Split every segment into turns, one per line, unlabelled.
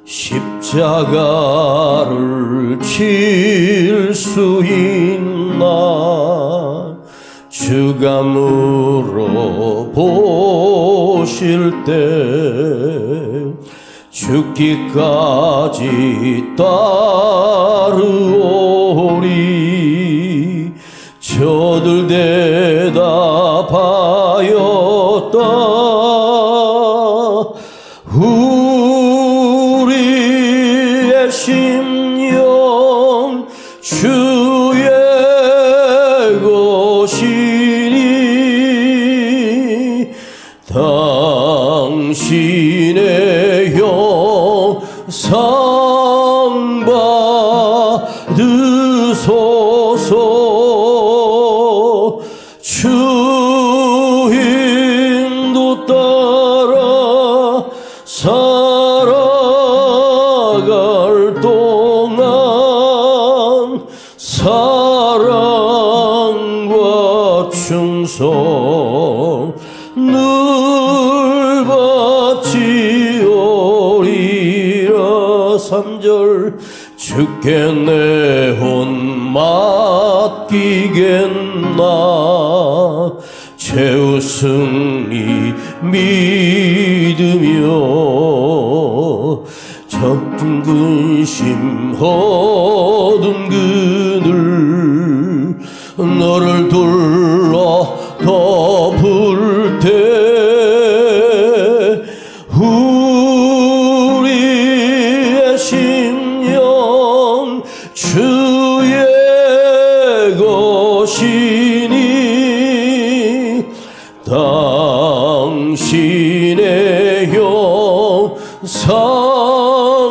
십자가를 칠 수 있나 주가 물어보실 때 죽기까지 따르오리 저들 대답하였다 우리의 심령 주의 것이니 당신의 영상 받으소서 주 인도 따라 살아갈 동안 사랑과 충성 늘 바치오리라 3절 주께 내 혼 맡기겠나 최우승이 믿으며 적은 근심 허둔 그늘 너를 둘러 덮을 때 우리의 심령 주의 것이니 당신의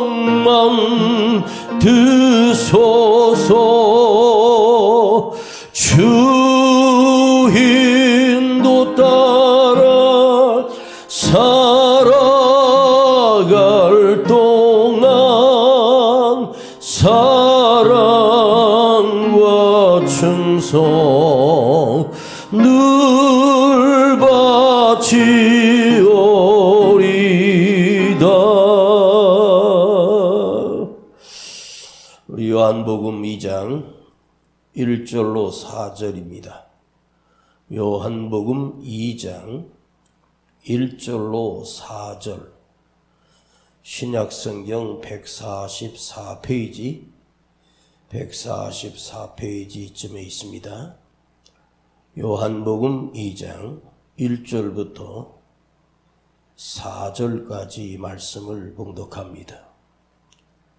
영상만 드소서 주 인도 따라 살아갈 동안 사랑과 충성 늘 바치오리다. 요한복음 2장 1절로 4절입니다. 요한복음 2장 1절로 4절 신약성경 144페이지쯤에 있습니다. 요한복음 2장 1절부터 4절까지 말씀을 봉독합니다.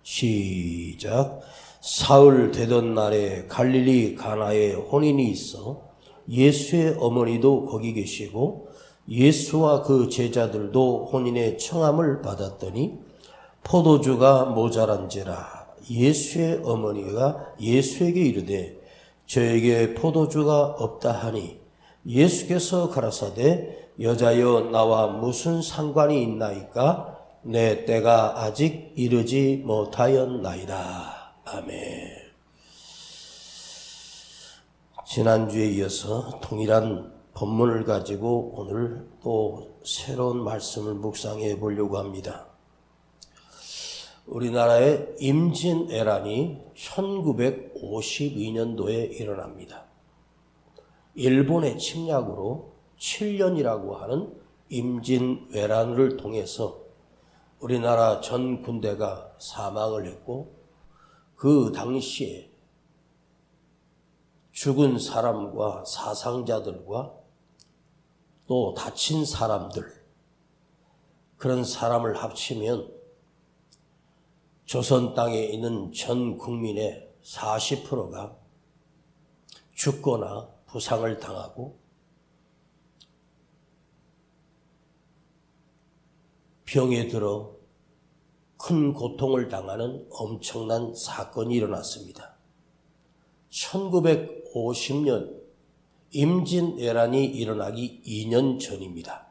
시작. 사흘 되던 날에 갈릴리 가나에 혼인이 있어 예수의 어머니도 거기 계시고 예수와 그 제자들도 혼인의 청함을 받았더니 포도주가 모자란지라 예수의 어머니가 예수에게 이르되 저에게 포도주가 없다 하니 예수께서 가라사대 여자여 나와 무슨 상관이 있나이까 내 때가 아직 이르지 못하였나이다. 아멘. 지난주에 이어서 동일한 본문을 가지고 오늘 또 새로운 말씀을 묵상해 보려고 합니다. 우리나라의 임진왜란이 1952년도에 일어납니다. 일본의 침략으로 7년이라고 하는 임진왜란을 통해서 우리나라 전 군대가 사망을 했고 그 당시에 죽은 사람과 사상자들과 또 다친 사람들 그런 사람을 합치면 조선 땅에 있는 전 국민의 40%가 죽거나 부상을 당하고 병에 들어 큰 고통을 당하는 엄청난 사건이 일어났습니다. 1950년 임진왜란이 일어나기 2년 전입니다.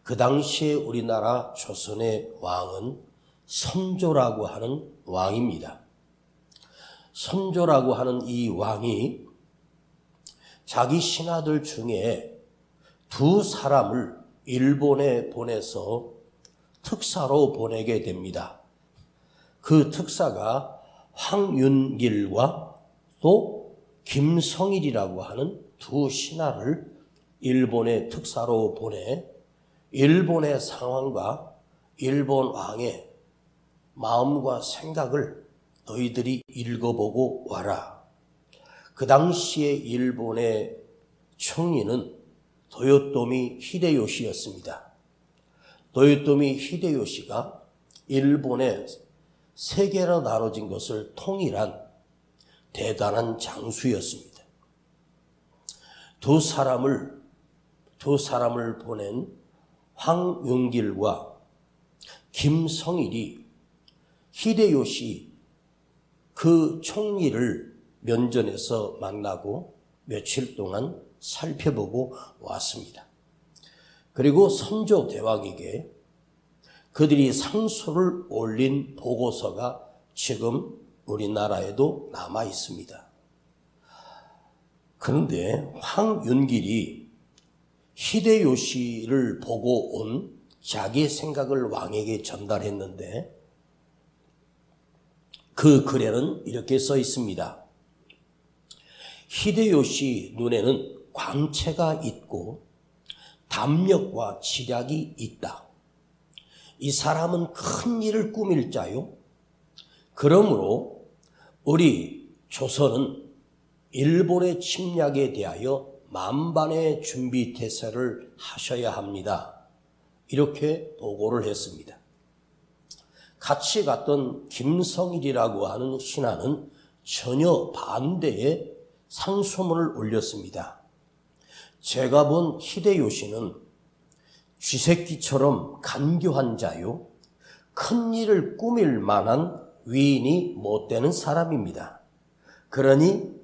그 당시에 우리나라 조선의 왕은 선조라고 하는 왕입니다. 선조라고 하는 이 왕이 자기 신하들 중에 두 사람을 일본에 보내서 특사로 보내게 됩니다. 그 특사가 황윤길과 또 김성일이라고 하는 두 신하를 일본의 특사로 보내 일본의 상황과 일본 왕의 마음과 생각을 너희들이 읽어보고 와라. 그 당시에 일본의 총리는 도요토미 히데요시였습니다. 도요토미 히데요시가 일본의 세 개로 나눠진 것을 통일한 대단한 장수였습니다. 두 사람을 보낸 황윤길과 김성일이 히데요시 그 총리를 면전에서 만나고 며칠 동안 살펴보고 왔습니다. 그리고 선조 대왕에게 그들이 상소를 올린 보고서가 지금 우리나라에도 남아 있습니다. 그런데 황윤길이 히데요시를 보고 온 자기의 생각을 왕에게 전달했는데 그 글에는 이렇게 써 있습니다. 히데요시 눈에는 광채가 있고 담력과 지략이 있다. 이 사람은 큰 일을 꾸밀 자요. 그러므로 우리 조선은 일본의 침략에 대하여 만반의 준비 태세를 하셔야 합니다. 이렇게 보고를 했습니다. 같이 갔던 김성일이라고 하는 신하는 전혀 반대의 상소문을 올렸습니다. 제가 본 히데요시는 쥐새끼처럼 간교한 자요. 큰 일을 꾸밀 만한 위인이 못 되는 사람입니다. 그러니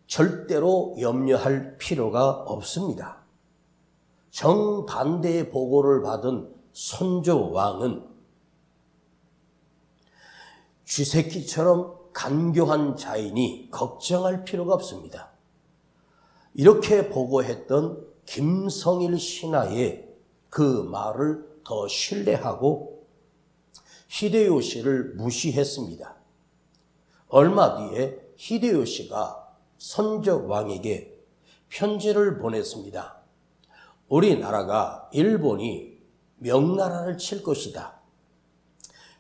절대로 염려할 필요가 없습니다. 정반대의 보고를 받은 선조 왕은 쥐새끼처럼 간교한 자이니 걱정할 필요가 없습니다. 이렇게 보고했던 김성일 신하의 그 말을 더 신뢰하고 히데요시를 무시했습니다. 얼마 뒤에 히데요시가 선조 왕에게 편지를 보냈습니다. 우리나라가 일본이 명나라를 칠 것이다.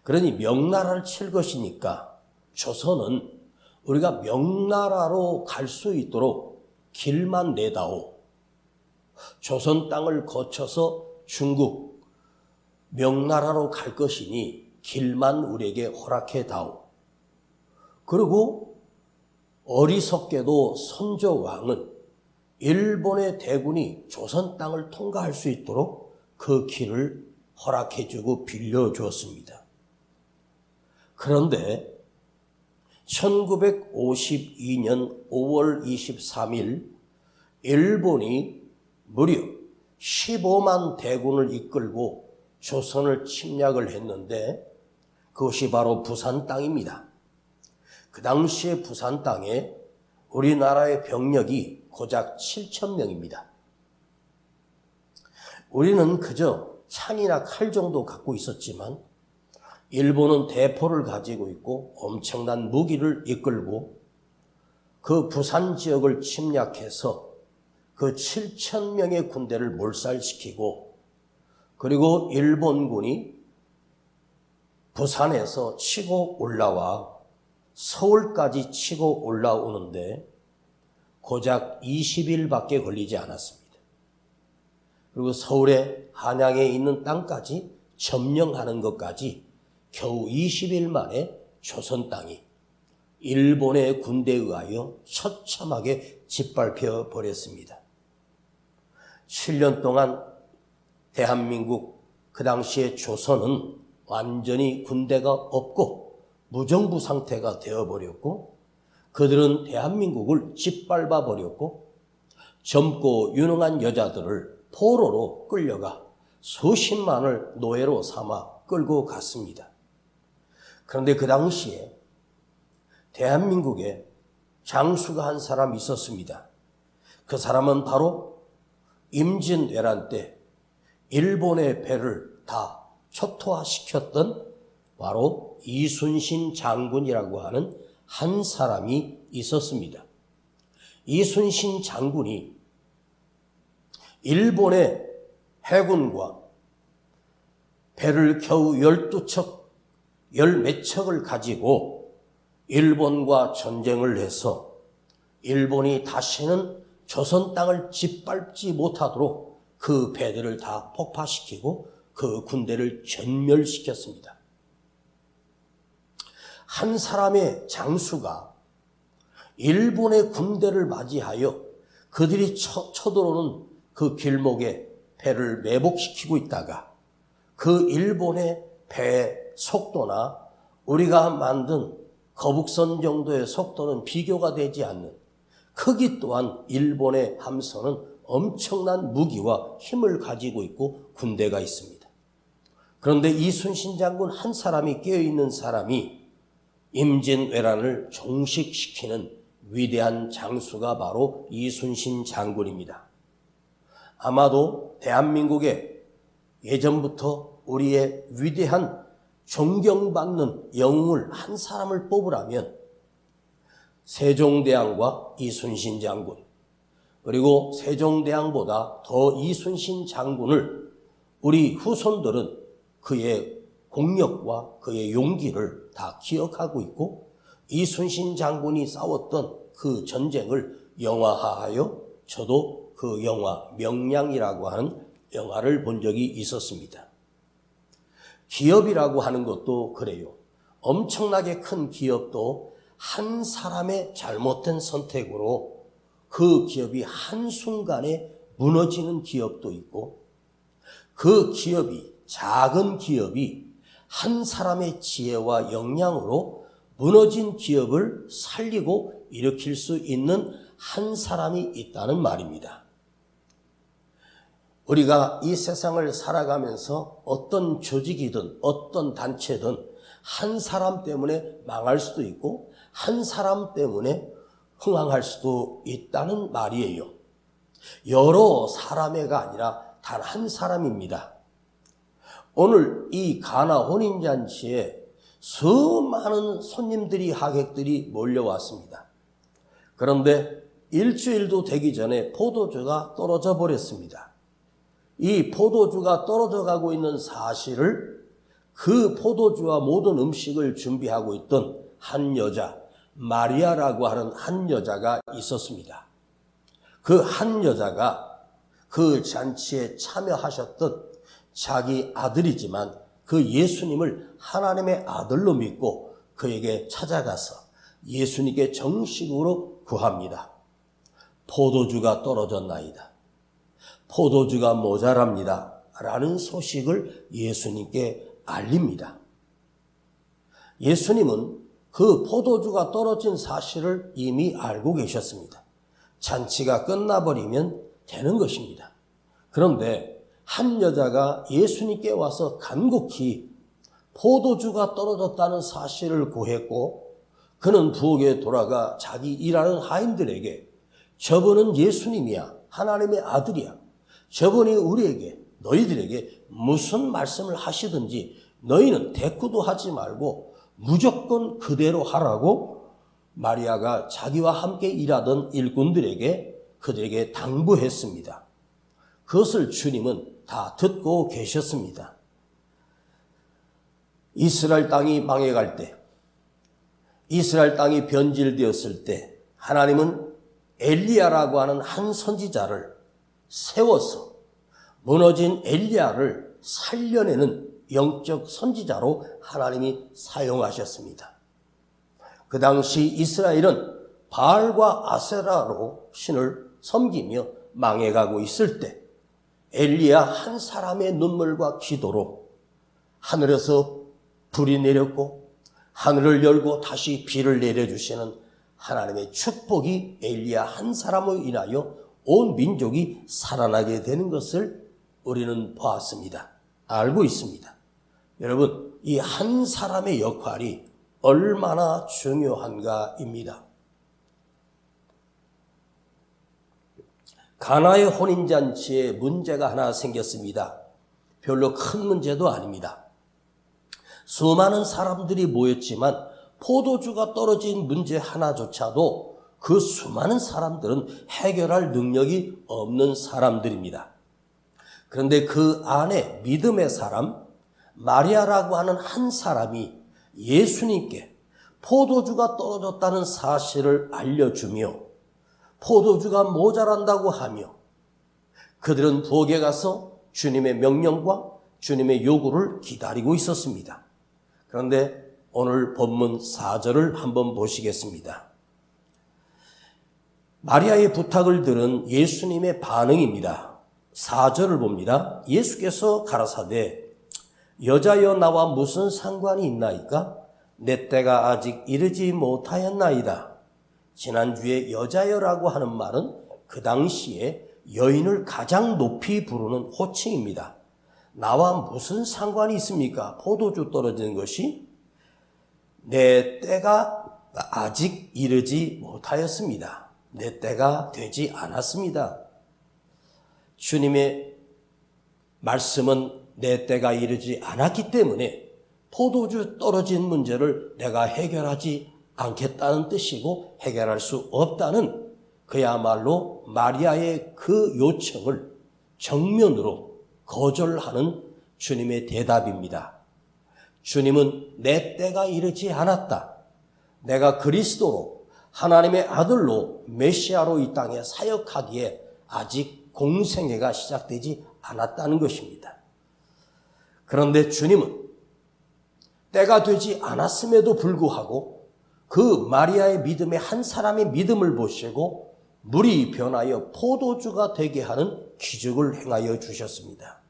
그러니 명나라를 칠 것이니까 조선은 우리가 명나라로 갈 수 있도록 길만 내다오. 조선 땅을 거쳐서 중국, 명나라로 갈 것이니 길만 우리에게 허락해 다오. 그리고 어리석게도 선조 왕은 일본의 대군이 조선 땅을 통과할 수 있도록 그 길을 허락해주고 빌려주었습니다. 그런데 1952년 5월 23일 일본이 무려 15만 대군을 이끌고 조선을 침략을 했는데 그것이 바로 부산 땅입니다. 그 당시에 부산 땅에 우리나라의 병력이 고작 7,000명입니다. 우리는 그저 창이나 칼 정도 갖고 있었지만 일본은 대포를 가지고 있고 엄청난 무기를 이끌고 그 부산 지역을 침략해서 그 7,000명의 군대를 몰살시키고 그리고 일본군이 부산에서 치고 올라와 서울까지 치고 올라오는데 고작 20일밖에 걸리지 않았습니다. 그리고 서울의 한양에 있는 땅까지 점령하는 것까지 겨우 20일 만에 조선 땅이 일본의 군대에 의하여 처참하게 짓밟혀 버렸습니다. 7년 동안 대한민국 그 당시에 조선은 완전히 군대가 없고 무정부 상태가 되어버렸고 그들은 대한민국을 짓밟아 버렸고 젊고 유능한 여자들을 포로로 끌려가 수십만을 노예로 삼아 끌고 갔습니다. 그런데 그 당시에 대한민국에 장수가 한 사람 있었습니다. 그 사람은 바로 임진왜란 때 일본의 배를 다 초토화시켰던 바로 이순신 장군이라고 하는 한 사람이 있었습니다. 이순신 장군이 일본의 해군과 배를 겨우 12척, 10몇 척을 가지고 일본과 전쟁을 해서 일본이 다시는 조선 땅을 짓밟지 못하도록 그 배들을 다 폭파시키고 그 군대를 전멸시켰습니다. 한 사람의 장수가 일본의 군대를 맞이하여 그들이 쳐들어오는 그 길목에 배를 매복시키고 있다가 그 일본의 배의 속도나 우리가 만든 거북선 정도의 속도는 비교가 되지 않는, 크기 또한 일본의 함선은 엄청난 무기와 힘을 가지고 있고 군대가 있습니다. 그런데 이순신 장군 한 사람이 깨어있는 사람이 임진왜란을 종식시키는 위대한 장수가 바로 이순신 장군입니다. 아마도 대한민국에 예전부터 우리의 위대한 존경받는 영웅을 한 사람을 뽑으라면 세종대왕과 이순신 장군, 그리고 세종대왕보다 더 이순신 장군을 우리 후손들은 그의 공력과 그의 용기를 다 기억하고 있고 이순신 장군이 싸웠던 그 전쟁을 영화화하여 저도 그 영화 명량이라고 하는 영화를 본 적이 있었습니다. 기업이라고 하는 것도 그래요. 엄청나게 큰 기업도 한 사람의 잘못된 선택으로 그 기업이 한순간에 무너지는 기업도 있고 그 기업이, 작은 기업이 한 사람의 지혜와 역량으로 무너진 기업을 살리고 일으킬 수 있는 한 사람이 있다는 말입니다. 우리가 이 세상을 살아가면서 어떤 조직이든 어떤 단체든 한 사람 때문에 망할 수도 있고 한 사람 때문에 흥황할 수도 있다는 말이에요. 여러 사람의가 아니라 단 한 사람입니다. 오늘 이 가나 혼인잔치에 수많은 손님들이, 하객들이 몰려왔습니다. 그런데 일주일도 되기 전에 포도주가 떨어져 버렸습니다. 이 포도주가 떨어져 가고 있는 사실을 그 포도주와 모든 음식을 준비하고 있던 한 여자, 마리아라고 하는 한 여자가 있었습니다. 그 한 여자가 그 잔치에 참여하셨던 자기 아들이지만 그 예수님을 하나님의 아들로 믿고 그에게 찾아가서 예수님께 정식으로 구합니다. 포도주가 떨어졌나이다. 포도주가 모자랍니다. 라는 소식을 예수님께 알립니다. 예수님은 그 포도주가 떨어진 사실을 이미 알고 계셨습니다. 잔치가 끝나버리면 되는 것입니다. 그런데 한 여자가 예수님께 와서 간곡히 포도주가 떨어졌다는 사실을 고했고 그는 부엌에 돌아가 자기 일하는 하인들에게 저분은 예수님이야, 하나님의 아들이야. 저분이 우리에게, 너희들에게 무슨 말씀을 하시든지 너희는 대꾸도 하지 말고 무조건 그대로 하라고 마리아가 자기와 함께 일하던 일꾼들에게 그들에게 당부했습니다. 그것을 주님은 다 듣고 계셨습니다. 이스라엘 땅이 망해갈 때, 이스라엘 땅이 변질되었을 때 하나님은 엘리야라고 하는 한 선지자를 세워서 무너진 엘리야를 살려내는 영적 선지자로 하나님이 사용하셨습니다. 그 당시 이스라엘은 바알과 아세라로 신을 섬기며 망해가고 있을 때 엘리야 한 사람의 눈물과 기도로 하늘에서 불이 내렸고 하늘을 열고 다시 비를 내려주시는 하나님의 축복이 엘리야 한 사람으로 인하여 온 민족이 살아나게 되는 것을 우리는 보았습니다. 알고 있습니다. 여러분, 이 한 사람의 역할이 얼마나 중요한가입니다. 가나의 혼인잔치에 문제가 하나 생겼습니다. 별로 큰 문제도 아닙니다. 수많은 사람들이 모였지만 포도주가 떨어진 문제 하나조차도 그 수많은 사람들은 해결할 능력이 없는 사람들입니다. 그런데 그 안에 믿음의 사람, 마리아라고 하는 한 사람이 예수님께 포도주가 떨어졌다는 사실을 알려주며 포도주가 모자란다고 하며 그들은 부엌에 가서 주님의 명령과 주님의 요구를 기다리고 있었습니다. 그런데 오늘 본문 4절을 한번 보시겠습니다. 마리아의 부탁을 들은 예수님의 반응입니다. 4절을 봅니다. 예수께서 가라사대 여자여 나와 무슨 상관이 있나이까? 내 때가 아직 이르지 못하였나이다. 지난주에 여자여라고 하는 말은 그 당시에 여인을 가장 높이 부르는 호칭입니다. 나와 무슨 상관이 있습니까? 포도주 떨어지는 것이 내 때가 아직 이르지 못하였습니다. 내 때가 되지 않았습니다. 주님의 말씀은 내 때가 이르지 않았기 때문에 포도주 떨어진 문제를 내가 해결하지 않겠다는 뜻이고 해결할 수 없다는 그야말로 마리아의 그 요청을 정면으로 거절하는 주님의 대답입니다. 주님은 내 때가 이르지 않았다. 내가 그리스도로 하나님의 아들로 메시아로 이 땅에 사역하기에 아직 공생애가 시작되지 않았다는 것입니다. 그런데 주님은 때가 되지 않았음에도 불구하고 그 마리아의 믿음의 한 사람의 믿음을 보시고 물이 변하여 포도주가 되게 하는 기적을 행하여 주셨습니다.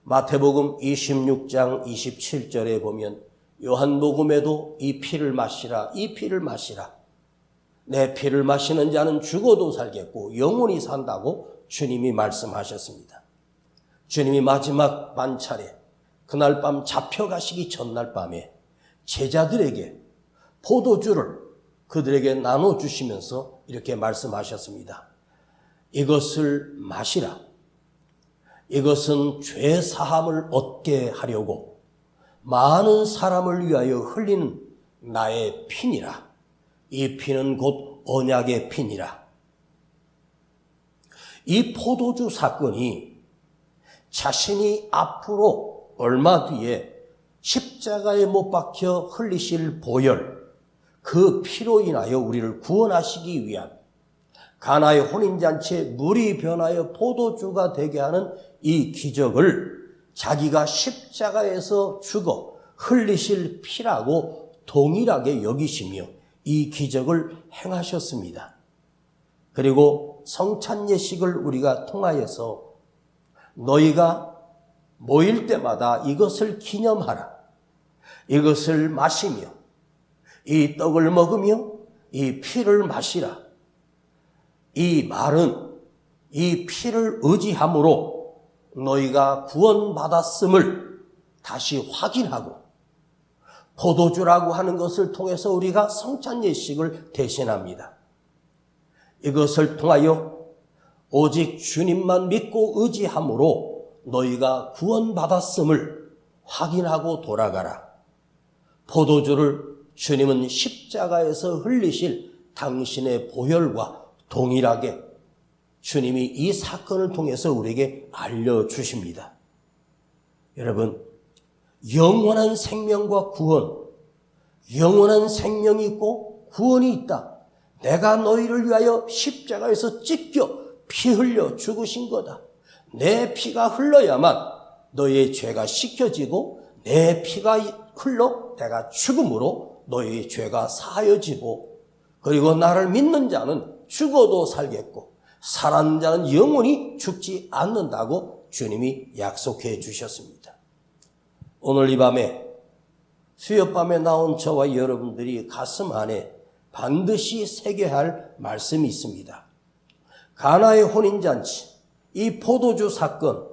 마태복음 26장 27절에 보면 요한복음에도 이 피를 마시라, 이 피를 마시라. 내 피를 마시는 자는 죽어도 살겠고 영원히 산다고 주님이 말씀하셨습니다. 주님이 마지막 만찬에 그날 밤 잡혀가시기 전날 밤에 제자들에게 포도주를 그들에게 나눠주시면서 이렇게 말씀하셨습니다. 이것을 마시라. 이것은 죄 사함을 얻게 하려고 많은 사람을 위하여 흘리는 나의 피니라. 이 피는 곧 언약의 피니라. 이 포도주 사건이 자신이 앞으로 얼마 뒤에 십자가에 못 박혀 흘리실 보혈, 그 피로 인하여 우리를 구원하시기 위한 가나의 혼인잔치에 물이 변하여 포도주가 되게 하는 이 기적을 자기가 십자가에서 죽어 흘리실 피라고 동일하게 여기시며 이 기적을 행하셨습니다. 그리고 성찬 예식을 우리가 통하여서 너희가 모일 때마다 이것을 기념하라. 이것을 마시며 이 떡을 먹으며 이 피를 마시라. 이 말은 이 피를 의지함으로 너희가 구원받았음을 다시 확인하고 포도주라고 하는 것을 통해서 우리가 성찬 예식을 대신합니다. 이것을 통하여 오직 주님만 믿고 의지함으로 너희가 구원받았음을 확인하고 돌아가라. 포도주를 주님은 십자가에서 흘리실 당신의 보혈과 동일하게 주님이 이 사건을 통해서 우리에게 알려주십니다. 여러분, 영원한 생명과 구원, 영원한 생명이 있고 구원이 있다. 내가 너희를 위하여 십자가에서 찢겨 피 흘려 죽으신 거다. 내 피가 흘러야만 너희의 죄가 씻겨지고 내 피가 흘러 내가 죽음으로 너희의 죄가 사하여지고 그리고 나를 믿는 자는 죽어도 살겠고 살아난 자는 영원히 죽지 않는다고 주님이 약속해 주셨습니다. 오늘 이 밤에 수요밤에 나온 저와 여러분들이 가슴 안에 반드시 새겨야 할 말씀이 있습니다. 가나의 혼인잔치, 이 포도주 사건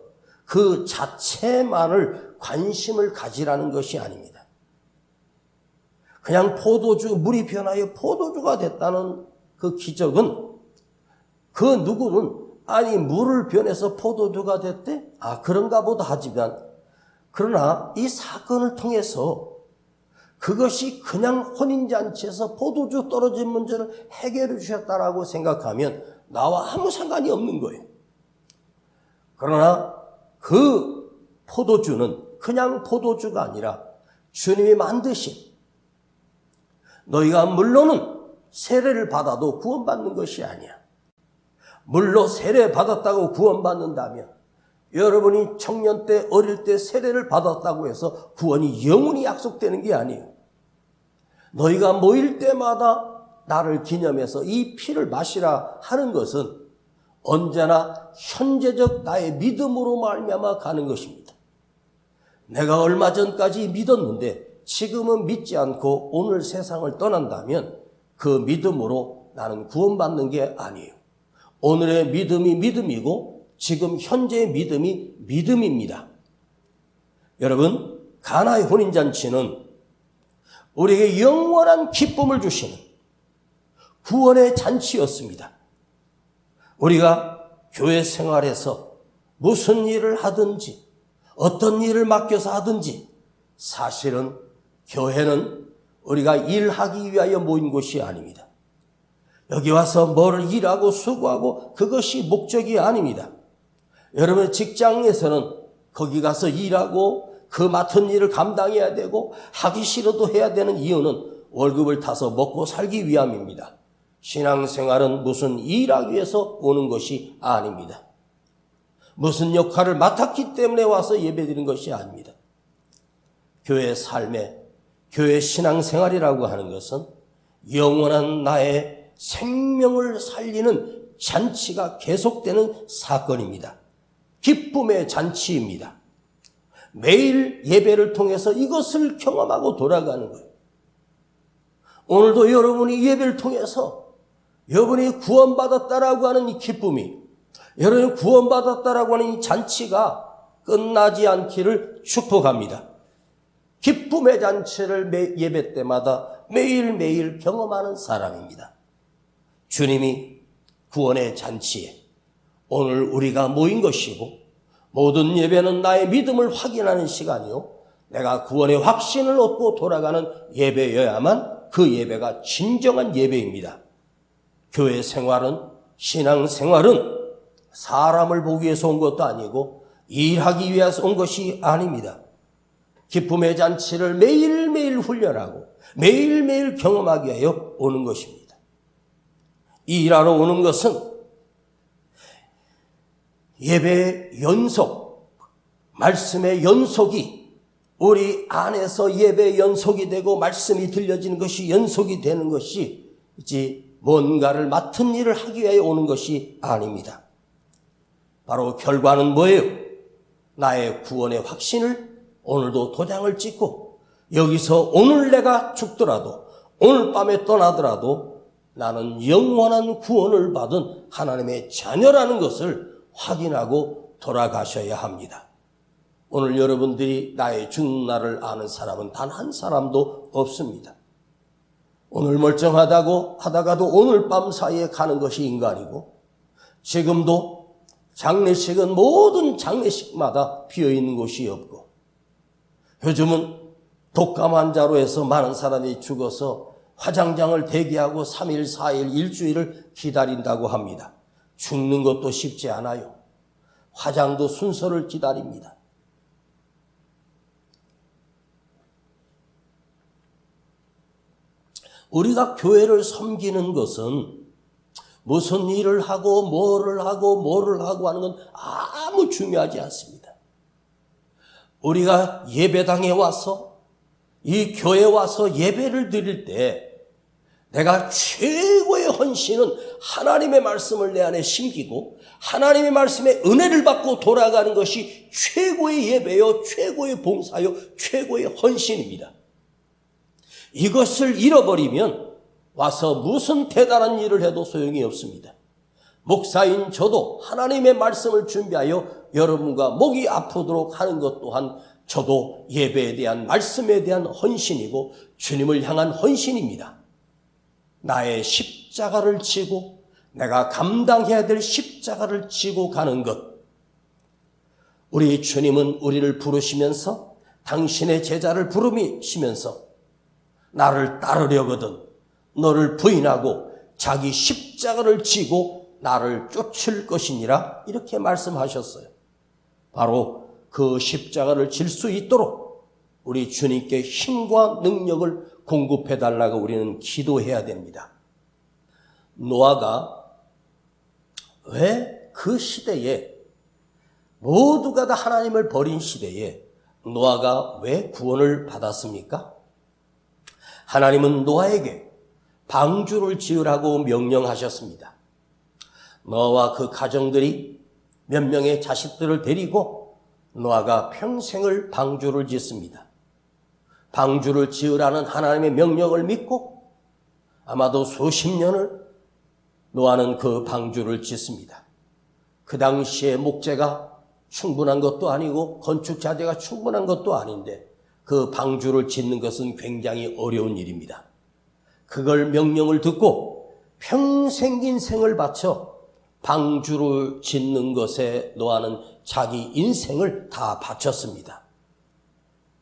그 자체만을 관심을 가지라는 것이 아닙니다. 그냥 포도주, 물이 변하여 포도주가 됐다는 그 기적은 그 누구는 아니 물을 변해서 포도주가 됐대? 아 그런가 보다 하지만 그러나 이 사건을 통해서 그것이 그냥 혼인잔치에서 포도주 떨어진 문제를 해결해 주셨다라고 생각하면 나와 아무 상관이 없는 거예요. 그러나 그 포도주는 그냥 포도주가 아니라 주님이 만드신, 너희가 물론은 세례를 받아도 구원받는 것이 아니야. 물로 세례 받았다고 구원받는다면 여러분이 청년 때 어릴 때 세례를 받았다고 해서 구원이 영원히 약속되는 게 아니에요. 너희가 모일 때마다 나를 기념해서 이 피를 마시라 하는 것은 언제나 현재적 나의 믿음으로 말미암아 가는 것입니다. 내가 얼마 전까지 믿었는데 지금은 믿지 않고 오늘 세상을 떠난다면 그 믿음으로 나는 구원받는 게 아니에요. 오늘의 믿음이 믿음이고 지금 현재의 믿음이 믿음입니다. 여러분, 가나의 혼인잔치는 우리에게 영원한 기쁨을 주시는 구원의 잔치였습니다. 우리가 교회 생활에서 무슨 일을 하든지 어떤 일을 맡겨서 하든지 사실은 교회는 우리가 일하기 위하여 모인 곳이 아닙니다. 여기 와서 뭐를 일하고 수고하고 그것이 목적이 아닙니다. 여러분 직장에서는 거기 가서 일하고 그 맡은 일을 감당해야 되고 하기 싫어도 해야 되는 이유는 월급을 타서 먹고 살기 위함입니다. 신앙생활은 무슨 일하기 위해서 오는 것이 아닙니다. 무슨 역할을 맡았기 때문에 와서 예배드리는 것이 아닙니다. 교회 삶에, 교회 신앙생활이라고 하는 것은 영원한 나의 생명을 살리는 잔치가 계속되는 사건입니다. 기쁨의 잔치입니다. 매일 예배를 통해서 이것을 경험하고 돌아가는 거예요. 오늘도 여러분이 예배를 통해서 여러분이 구원받았다라고 하는 이 기쁨이, 여러분이 구원받았다라고 하는 이 잔치가 끝나지 않기를 축복합니다. 기쁨의 잔치를 예배 때마다 매일매일 경험하는 사람입니다. 주님이 구원의 잔치에 오늘 우리가 모인 것이고, 모든 예배는 나의 믿음을 확인하는 시간이요, 내가 구원의 확신을 얻고 돌아가는 예배여야만 그 예배가 진정한 예배입니다. 교회 생활은, 신앙생활은 사람을 보기 위해서 온 것도 아니고 일하기 위해서 온 것이 아닙니다. 기쁨의 잔치를 매일매일 훈련하고 매일매일 경험하기 위하여 오는 것입니다. 일하러 오는 것은 예배의 연속, 말씀의 연속이 우리 안에서 예배의 연속이 되고 말씀이 들려지는 것이 연속이 되는 것이지 뭔가를 맡은 일을 하기 위해 오는 것이 아닙니다. 바로 결과는 뭐예요? 나의 구원의 확신을 오늘도 도장을 찍고 여기서 오늘 내가 죽더라도 오늘 밤에 떠나더라도 나는 영원한 구원을 받은 하나님의 자녀라는 것을 확인하고 돌아가셔야 합니다. 오늘 여러분들이 나의 죽는 날을 아는 사람은 단 한 사람도 없습니다. 오늘 멀쩡하다고 하다가도 오늘 밤 사이에 가는 것이 인간이고, 지금도 장례식은 모든 장례식마다 비어있는 곳이 없고, 요즘은 독감 환자로 해서 많은 사람이 죽어서 화장장을 대기하고 3일, 4일, 일주일을 기다린다고 합니다. 죽는 것도 쉽지 않아요. 화장도 순서를 기다립니다. 우리가 교회를 섬기는 것은 무슨 일을 하고 뭐를 하고 하는 건 아무 중요하지 않습니다. 우리가 예배당에 와서 이 교회에 와서 예배를 드릴 때 내가 최고의 헌신은 하나님의 말씀을 내 안에 심기고 하나님의 말씀에 은혜를 받고 돌아가는 것이 최고의 예배요, 최고의 봉사요, 최고의 헌신입니다. 이것을 잃어버리면 와서 무슨 대단한 일을 해도 소용이 없습니다. 목사인 저도 하나님의 말씀을 준비하여 여러분과 목이 아프도록 하는 것 또한 저도 예배에 대한 말씀에 대한 헌신이고 주님을 향한 헌신입니다. 나의 십자가를 지고 내가 감당해야 될 십자가를 지고 가는 것. 우리 주님은 우리를 부르시면서 당신의 제자를 부르시면서 나를 따르려거든 너를 부인하고 자기 십자가를 지고 나를 쫓을 것이니라 이렇게 말씀하셨어요. 바로 그 십자가를 질 수 있도록 우리 주님께 힘과 능력을 공급해달라고 우리는 기도해야 됩니다. 노아가 왜 그 시대에 모두가 다 하나님을 버린 시대에 노아가 왜 구원을 받았습니까? 하나님은 노아에게 방주를 지으라고 명령하셨습니다. 노아와 그 가정들이 몇 명의 자식들을 데리고 노아가 평생을 방주를 짓습니다. 방주를 지으라는 하나님의 명령을 믿고 아마도 수십 년을 노아는 그 방주를 짓습니다. 그 당시에 목재가 충분한 것도 아니고 건축 자재가 충분한 것도 아닌데 그 방주를 짓는 것은 굉장히 어려운 일입니다. 그걸 명령을 듣고 평생 인생을 바쳐 방주를 짓는 것에 노아는 자기 인생을 다 바쳤습니다.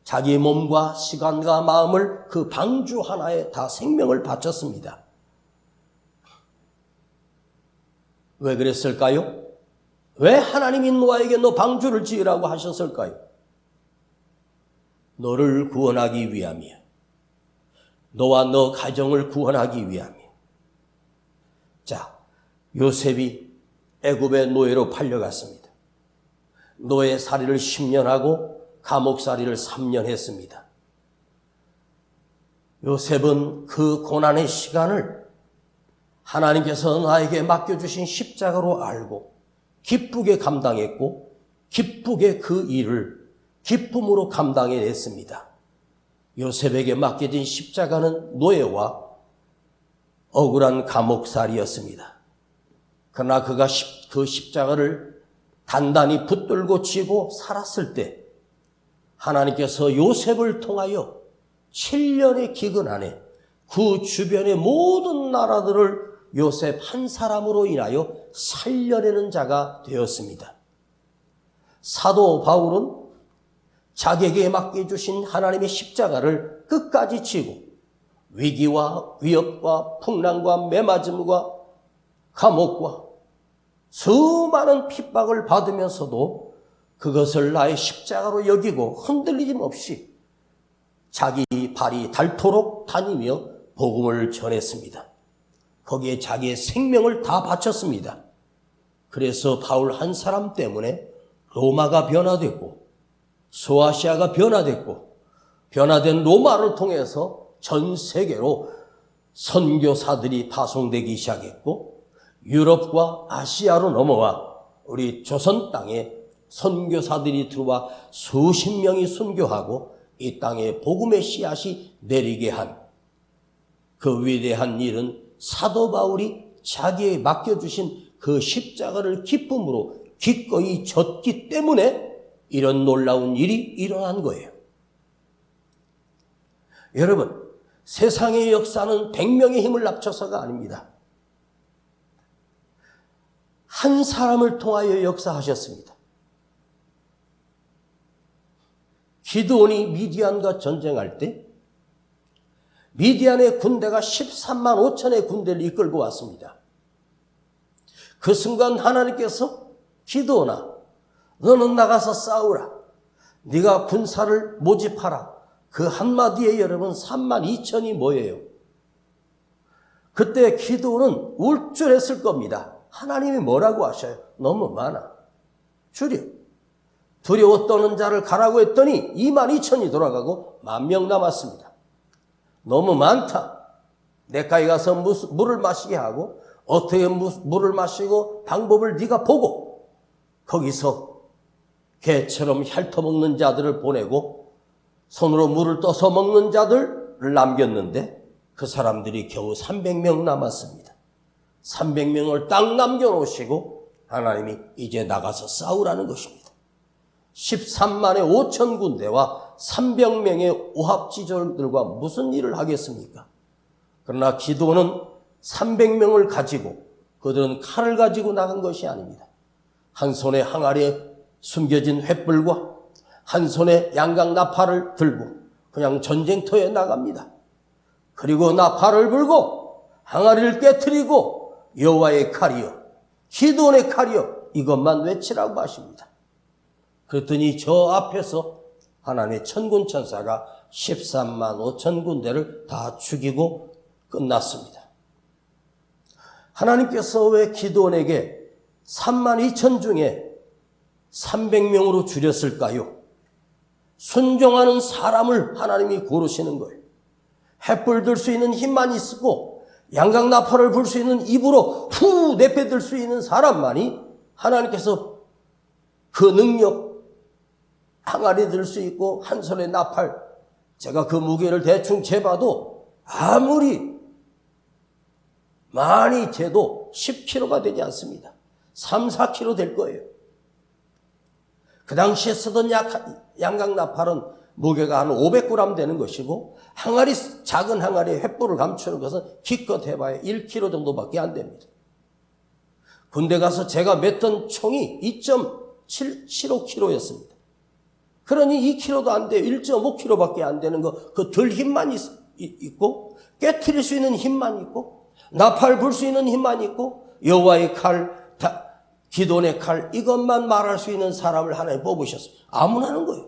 자기 몸과 시간과 마음을 그 방주 하나에 다 생명을 바쳤습니다. 왜 그랬을까요? 왜 하나님이 노아에게 너 방주를 지으라고 하셨을까요? 너를 구원하기 위함이야. 너와 너 가정을 구원하기 위함이야. 자, 요셉이 애굽의 노예로 팔려갔습니다. 노예살이를 10년 하고 감옥살이를 3년 했습니다. 요셉은 그 고난의 시간을 하나님께서 나에게 맡겨주신 십자가로 알고 기쁘게 감당했고 기쁘게 그 일을 기쁨으로 감당해냈습니다. 요셉에게 맡겨진 십자가는 노예와 억울한 감옥살이였습니다. 그러나 그가 그 십자가를 단단히 붙들고 지고 살았을 때 하나님께서 요셉을 통하여 7년의 기근 안에 그 주변의 모든 나라들을 요셉 한 사람으로 인하여 살려내는 자가 되었습니다. 사도 바울은 자기에게 맡겨주신 하나님의 십자가를 끝까지 지고 위기와 위협과 풍랑과 매맞음과 감옥과 수많은 핍박을 받으면서도 그것을 나의 십자가로 여기고 흔들림 없이 자기 발이 닳도록 다니며 복음을 전했습니다. 거기에 자기의 생명을 다 바쳤습니다. 그래서 바울 한 사람 때문에 로마가 변화됐고 소아시아가 변화됐고 변화된 로마를 통해서 전 세계로 선교사들이 파송되기 시작했고 유럽과 아시아로 넘어와 우리 조선 땅에 선교사들이 들어와 수십 명이 선교하고 이 땅에 복음의 씨앗이 내리게 한 그 위대한 일은 사도 바울이 자기에 맡겨주신 그 십자가를 기쁨으로 기꺼이 졌기 때문에 이런 놀라운 일이 일어난 거예요. 여러분, 세상의 역사는 100명의 힘을 합쳐서가 아닙니다. 한 사람을 통하여 역사하셨습니다. 기드온이 미디안과 전쟁할 때 미디안의 군대가 13만 5천의 군대를 이끌고 왔습니다. 그 순간 하나님께서 기드온아, 너는 나가서 싸우라. 네가 군사를 모집하라. 그 한마디에 여러분 3만 2천이 모여요. 그때 기드온은 울줄했을 겁니다. 하나님이 뭐라고 하셔요? 너무 많아. 줄여. 두려워 떠는 자를 가라고 했더니 2만 2천이 돌아가고 10,000명 남았습니다. 너무 많다. 내가에 가서 물을 마시게 하고 어떻게 물을 마시고 방법을 네가 보고 거기서 개처럼 핥아먹는 자들을 보내고 손으로 물을 떠서 먹는 자들을 남겼는데 그 사람들이 겨우 300명 남았습니다. 300명을 딱 남겨놓으시고 하나님이 이제 나가서 싸우라는 것입니다. 13만의 5천 군대와 300명의 오합지졸들과 무슨 일을 하겠습니까? 그러나 기드온은 300명을 가지고 그들은 칼을 가지고 나간 것이 아닙니다. 한 손에 항아리에 숨겨진 횃불과 한 손에 양각 나팔을 들고 그냥 전쟁터에 나갑니다. 그리고 나팔을 불고 항아리를 깨트리고 여호와의 칼이여 기드온의 칼이여 이것만 외치라고 하십니다. 그랬더니 저 앞에서 하나님의 천군 천사가 13만 5천 군대를 다 죽이고 끝났습니다. 하나님께서 왜 기드온에게 3만 2천 중에 300명으로 줄였을까요? 순종하는 사람을 하나님이 고르시는 거예요. 횃불 들 수 있는 힘만 있고 양각 나팔을 불 수 있는 입으로 후 내빼들 수 있는 사람만이 하나님께서 그 능력 항아리 들 수 있고 한 손에 나팔 제가 그 무게를 대충 재봐도 아무리 많이 재도 10kg가 되지 않습니다. 3, 4kg 될 거예요. 그 당시에 쓰던 양각 나팔은 무게가 한 500g 되는 것이고 항아리 작은 항아리에 횃불을 감추는 것은 기껏 해봐야 1kg 정도밖에 안 됩니다. 군대 가서 제가 맸던 총이 2.75kg였습니다. 그러니 2kg도 안 돼요. 1.5kg밖에 안 되는 거 그 들 힘만 있고 깨트릴 수 있는 힘만 있고 나팔 불 수 있는 힘만 있고 여호와의 칼 기드온의 칼 이것만 말할 수 있는 사람을 하나님 뽑으셨습니다. 아무나 하는 거예요.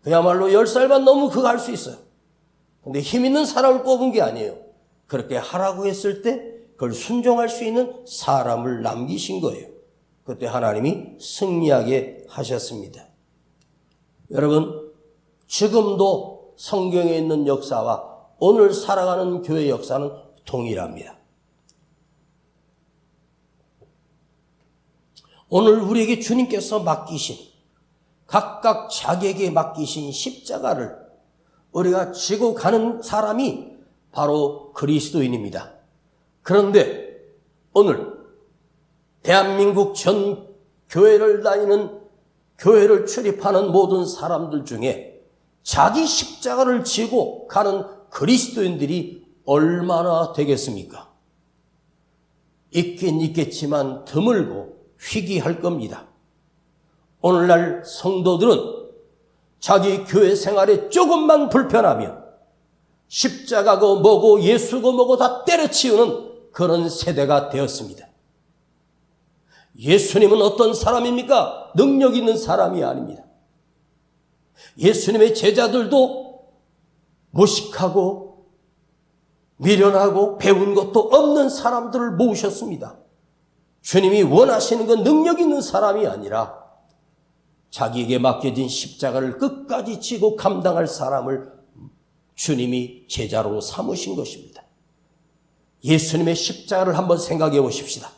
그야말로 10살만 넘으면 그거 할 수 있어요. 근데 힘 있는 사람을 뽑은 게 아니에요. 그렇게 하라고 했을 때 그걸 순종할 수 있는 사람을 남기신 거예요. 그때 하나님이 승리하게 하셨습니다. 여러분 지금도 성경에 있는 역사와 오늘 살아가는 교회 역사는 동일합니다. 오늘 우리에게 주님께서 맡기신 각각 자기에게 맡기신 십자가를 우리가 지고 가는 사람이 바로 그리스도인입니다. 그런데 오늘 대한민국 전 교회를 다니는 교회를 출입하는 모든 사람들 중에 자기 십자가를 지고 가는 그리스도인들이 얼마나 되겠습니까? 있긴 있겠지만 드물고 희귀할 겁니다. 오늘날 성도들은 자기 교회 생활에 조금만 불편하면 십자가고 뭐고 예수고 뭐고 다 때려치우는 그런 세대가 되었습니다. 예수님은 어떤 사람입니까? 능력 있는 사람이 아닙니다. 예수님의 제자들도 무식하고 미련하고 배운 것도 없는 사람들을 모으셨습니다. 주님이 원하시는 건 능력 있는 사람이 아니라 자기에게 맡겨진 십자가를 끝까지 지고 감당할 사람을 주님이 제자로 삼으신 것입니다. 예수님의 십자가를 한번 생각해 보십시다.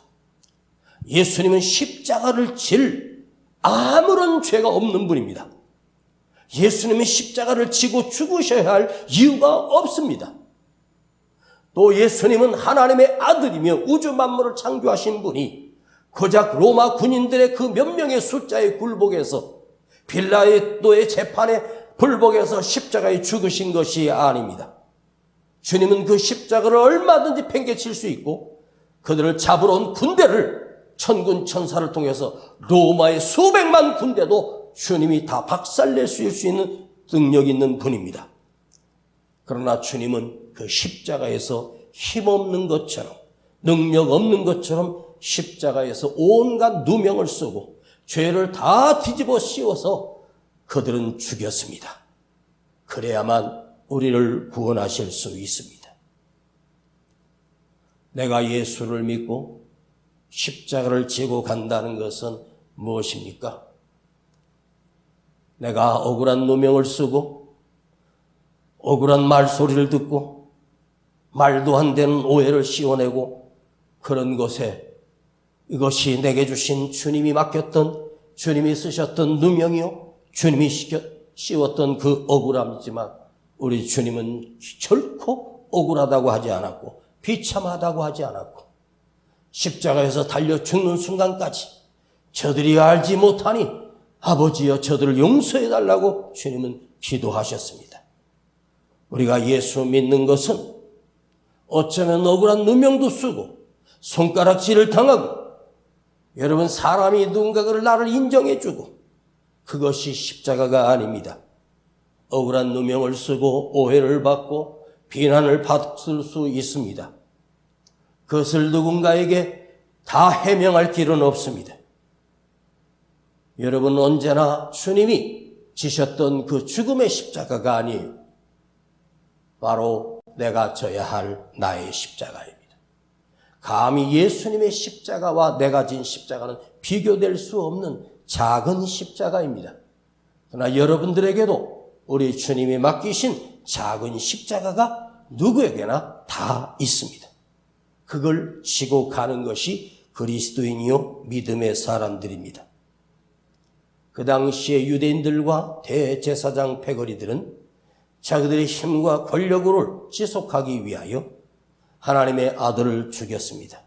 예수님은 십자가를 질 아무런 죄가 없는 분입니다. 예수님의 십자가를 지고 죽으셔야 할 이유가 없습니다. 또 예수님은 하나님의 아들이며 우주 만물을 창조하신 분이 고작 로마 군인들의 그 몇 명의 숫자에 굴복해서 빌라도의 재판에 불복해서 십자가에 죽으신 것이 아닙니다. 주님은 그 십자가를 얼마든지 팽개칠 수 있고 그들을 잡으러 온 군대를 천군 천사를 통해서 로마의 수백만 군대도 주님이 다 박살낼 수 있는 능력 있는 분입니다. 그러나 주님은 그 십자가에서 힘없는 것처럼 능력 없는 것처럼 십자가에서 온갖 누명을 쓰고 죄를 다 뒤집어 씌워서 그들은 죽였습니다. 그래야만 우리를 구원하실 수 있습니다. 내가 예수를 믿고 십자가를 지고 간다는 것은 무엇입니까? 내가 억울한 누명을 쓰고 억울한 말소리를 듣고 말도 안 되는 오해를 씌워내고 그런 것에 이것이 내게 주신 주님이 맡겼던 주님이 쓰셨던 누명이요 주님이 씌웠던 그 억울함이지만 우리 주님은 결코 억울하다고 하지 않았고 비참하다고 하지 않았고 십자가에서 달려 죽는 순간까지 저들이 알지 못하니 아버지여 저들을 용서해달라고 주님은 기도하셨습니다. 우리가 예수 믿는 것은 어쩌면 억울한 누명도 쓰고 손가락질을 당하고 여러분, 사람이 누군가를 나를 인정해주고 그것이 십자가가 아닙니다. 억울한 누명을 쓰고 오해를 받고 비난을 받을 수 있습니다. 그것을 누군가에게 다 해명할 길은 없습니다. 여러분, 언제나 주님이 지셨던 그 죽음의 십자가가 아니에요. 바로 내가 져야 할 나의 십자가입니다. 감히 예수님의 십자가와 내가 진 십자가는 비교될 수 없는 작은 십자가입니다. 그러나 여러분들에게도 우리 주님이 맡기신 작은 십자가가 누구에게나 다 있습니다. 그걸 지고 가는 것이 그리스도인이요 믿음의 사람들입니다. 그 당시에 유대인들과 대제사장 패거리들은 자기들의 힘과 권력을 지속하기 위하여 하나님의 아들을 죽였습니다.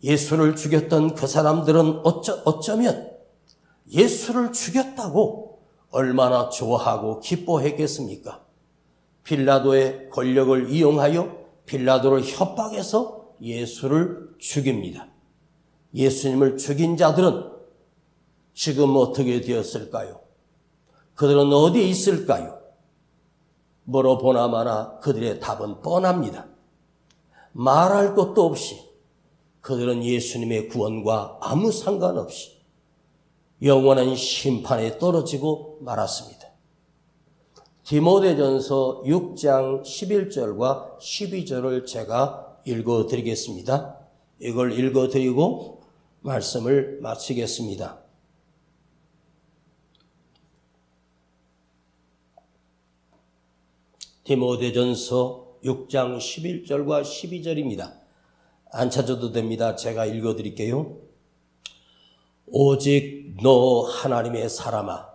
예수를 죽였던 그 사람들은 어쩌면 예수를 죽였다고 얼마나 좋아하고 기뻐했겠습니까? 빌라도의 권력을 이용하여 빌라도를 협박해서 예수를 죽입니다. 예수님을 죽인 자들은 지금 어떻게 되었을까요? 그들은 어디에 있을까요? 물어보나마나 그들의 답은 뻔합니다. 말할 것도 없이 그들은 예수님의 구원과 아무 상관없이 영원한 심판에 떨어지고 말았습니다. 디모데전서 6장 11절과 12절을 제가 읽어드리겠습니다. 이걸 읽어드리고 말씀을 마치겠습니다. 디모데전서 6장 11절과 12절입니다. 안 찾아도 됩니다. 제가 읽어드릴게요. 오직 너 하나님의 사람아,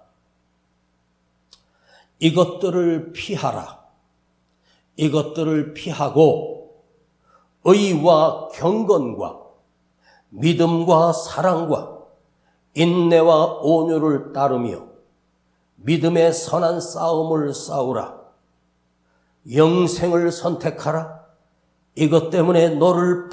이것들을 피하라. 이것들을 피하고 의와 경건과 믿음과 사랑과 인내와 온유를 따르며 믿음의 선한 싸움을 싸우라. 영생을 선택하라. 이것 때문에 너희가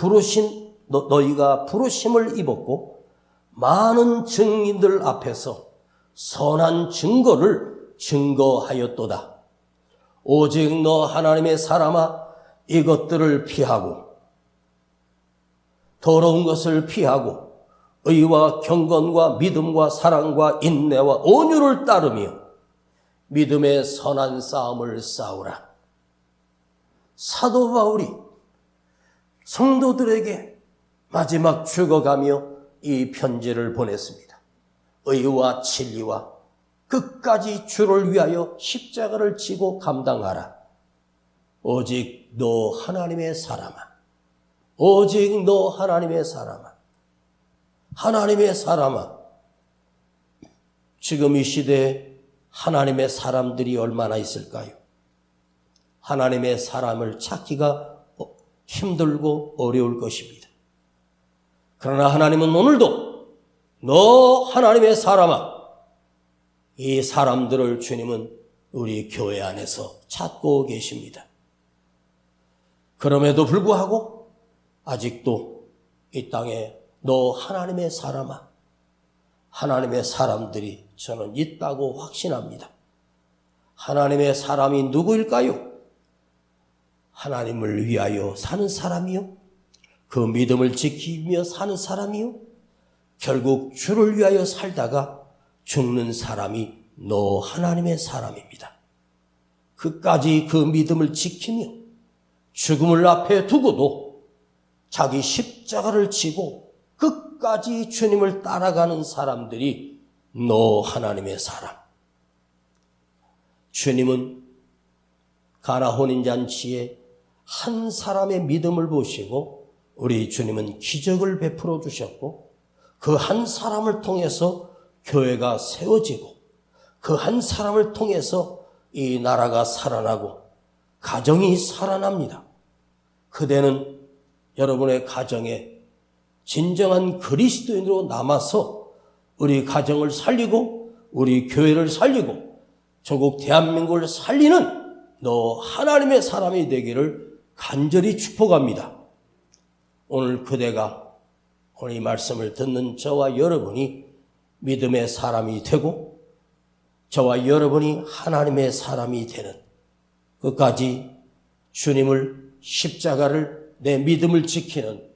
부르심을 입었고 많은 증인들 앞에서 선한 증거를 증거하였도다. 오직 너 하나님의 사람아, 이것들을 피하고 더러운 것을 피하고 의와 경건과 믿음과 사랑과 인내와 온유를 따르며 믿음의 선한 싸움을 싸우라. 사도 바울이 성도들에게 마지막 죽어가며 이 편지를 보냈습니다. 의와 진리와 끝까지 주를 위하여 십자가를 지고 감당하라. 오직 너 하나님의 사람아. 오직 너 하나님의 사람아. 하나님의 사람아. 지금 이 시대에 하나님의 사람들이 얼마나 있을까요? 하나님의 사람을 찾기가 힘들고 어려울 것입니다. 그러나 하나님은 오늘도 너 하나님의 사람아, 이 사람들을 주님은 우리 교회 안에서 찾고 계십니다. 그럼에도 불구하고 아직도 이 땅에 너 하나님의 사람아, 하나님의 사람들이 저는 있다고 확신합니다. 하나님의 사람이 누구일까요? 하나님을 위하여 사는 사람이요? 그 믿음을 지키며 사는 사람이요? 결국 주를 위하여 살다가 죽는 사람이 너 하나님의 사람입니다. 끝까지 그 믿음을 지키며 죽음을 앞에 두고도 자기 십자가를 지고 끝까지 주님을 따라가는 사람들이 너 하나님의 사람. 주님은 가나 혼인잔치에 한 사람의 믿음을 보시고 우리 주님은 기적을 베풀어 주셨고 그 한 사람을 통해서 교회가 세워지고 그 한 사람을 통해서 이 나라가 살아나고 가정이 살아납니다. 그대는 여러분의 가정에 진정한 그리스도인으로 남아서 우리 가정을 살리고 우리 교회를 살리고 조국 대한민국을 살리는 너 하나님의 사람이 되기를 간절히 축복합니다. 오늘 그대가 오늘 이 말씀을 듣는 저와 여러분이 믿음의 사람이 되고 저와 여러분이 하나님의 사람이 되는 끝까지 주님을 십자가를 내 믿음을 지키는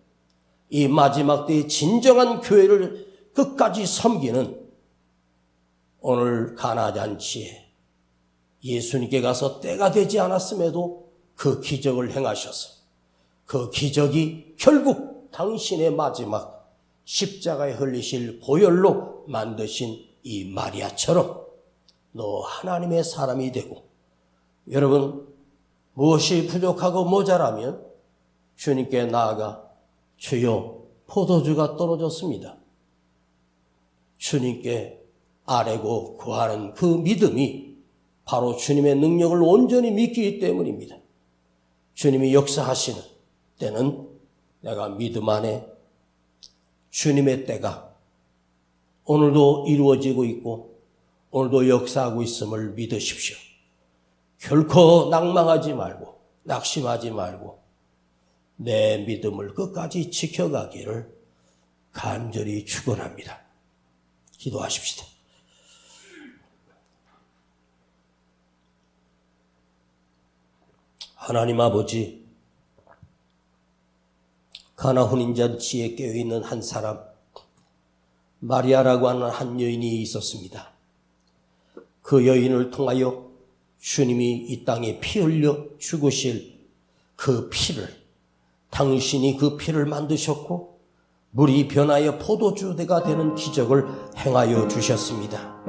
이 마지막 때의 진정한 교회를 끝까지 섬기는 오늘 가나 잔치에 예수님께 가서 때가 되지 않았음에도 그 기적을 행하셔서 그 기적이 결국 당신의 마지막 십자가에 흘리실 보혈로 만드신 이 마리아처럼 너 하나님의 사람이 되고 여러분 무엇이 부족하고 모자라면 주님께 나아가 주여 포도주가 떨어졌습니다. 주님께 아뢰고 구하는 그 믿음이 바로 주님의 능력을 온전히 믿기 때문입니다. 주님이 역사하시는 때는 내가 믿음 안에 주님의 때가 오늘도 이루어지고 있고 오늘도 역사하고 있음을 믿으십시오. 결코 낭망하지 말고 낙심하지 말고 내 믿음을 끝까지 지켜가기를 간절히 축원합니다. 기도하십시다. 하나님 아버지, 가나 혼인잔치에 깨어있는 한 사람 마리아라고 하는 한 여인이 있었습니다. 그 여인을 통하여 주님이 이 땅에 피 흘려 죽으실 그 피를 당신이 그 피를 만드셨고 물이 변하여 포도주가 되는 기적을 행하여 주셨습니다.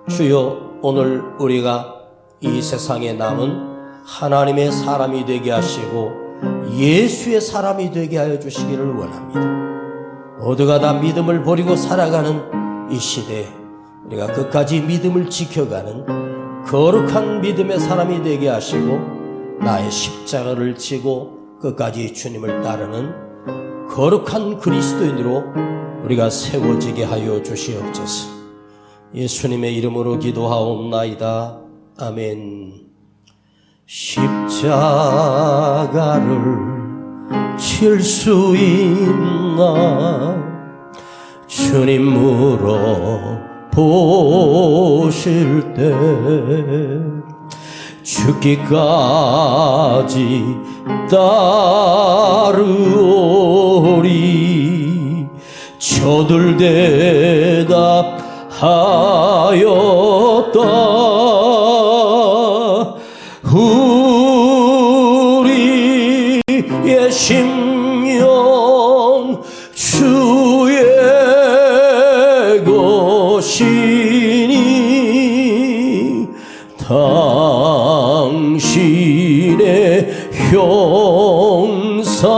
주여 오늘 우리가 이 세상에 남은 하나님의 사람이 되게 하시고 예수의 사람이 되게 하여 주시기를 원합니다. 모두가 다 믿음을 버리고 살아가는 이 시대에 우리가 끝까지 믿음을 지켜가는 거룩한 믿음의 사람이 되게 하시고 나의 십자가를 지고 끝까지 주님을 따르는 거룩한 그리스도인으로 우리가 세워지게 하여 주시옵소서. 예수님의 이름으로 기도하옵나이다. 아멘. 십자가를 칠 수 있나 주님 물어보실 때 죽기까지 따르오리 저들 대답하였다. 우리의 심령 주의 것이니 당신의 형상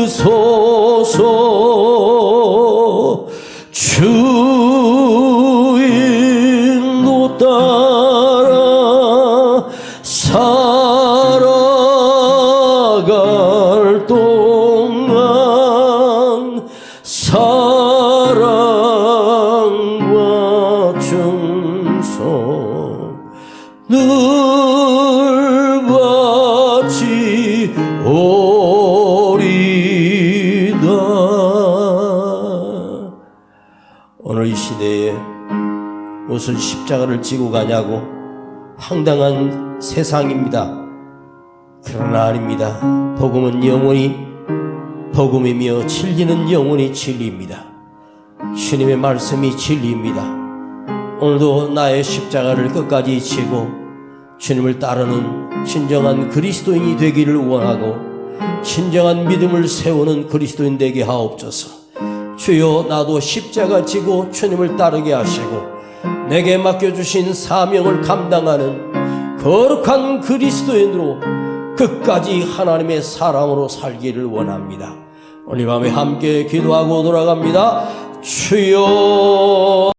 만드소서. 주인도 따라 살아갈 동안 사랑과 충성 늘 바치 오리다. 오늘 이 시대에 무슨 십자가를 지고 가냐고 황당한 세상입니다. 그러나 아닙니다. 복음은 영원히 복음이며 진리는 영원히 진리입니다. 주님의 말씀이 진리입니다. 오늘도 나의 십자가를 끝까지 지고 주님을 따르는 진정한 그리스도인이 되기를 원하고 진정한 믿음을 세우는 그리스도인 되게 하옵소서. 주여 나도 십자가 지고 주님을 따르게 하시고 내게 맡겨주신 사명을 감당하는 거룩한 그리스도인으로 끝까지 하나님의 사람으로 살기를 원합니다. 오늘 밤에 함께 기도하고 돌아갑니다. 주여